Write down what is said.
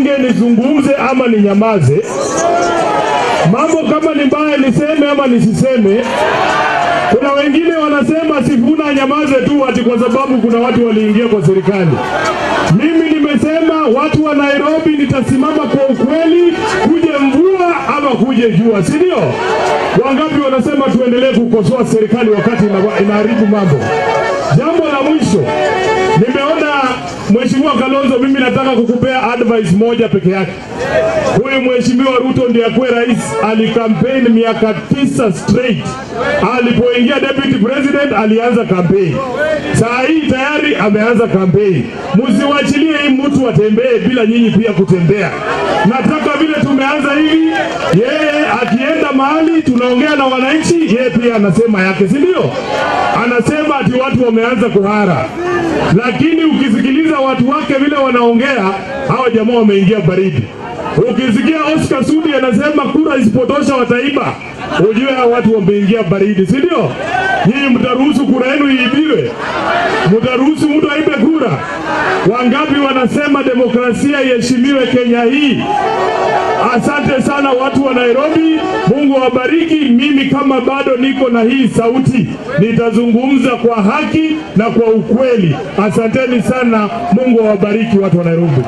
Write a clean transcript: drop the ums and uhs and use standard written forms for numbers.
bunge nizungumze ama ninyamaze? Mambo kama ni mbaya niseme ama nisiseme? Kuna wengine wanasema Sifuna nyamaze tu ati kwa sababu kuna watu waliingia kwa serikali. Mimi nimesema watu wa Nairobi nitasimama kwa ukweli, kuje mvua ama kuje jua, si ndio? Wangapi wanasema tuendelee kukosoa serikali wakati inaharibu mambo? Jambo la mwisho, nimeona Mheshimiwa Kalonzo, mimi nataka kukupea advice moja peke yake. Huyu Mheshimiwa Ruto ndiye akuwe rais, alikampeni miaka 9 straight. Alipoingia deputy president alianza kampeni. Saa hii tayari ameanza kampeni. Msiwachilie hii mtu atembee bila nyinyi pia kutembea. Nataka vile tumeanza hivi, yeye akienda mahali tunaongea na wananchi, yeye pia anasema yake, si ndio? Anasema ati watu wameanza kuhara. Lakini ukisikiliza watu wake vile wanaongea, hao jamaa wameingia baridi. Ukisikia Oscar Sudi anasema kura isipotosha wataiba, ujue hao watu wameingia baridi, si ndio? Nyinyi mtaruhusu kura yenu iibiwe? Mtaruhusu mtu aibe kura? Wangapi wanasema demokrasia iheshimiwe Kenya hii? Asante sana watu wa Nairobi, Mungu awabariki. Mimi kama bado niko na hii sauti, nitazungumza kwa haki na kwa ukweli. Asanteni sana, Mungu awabariki watu wa Nairobi.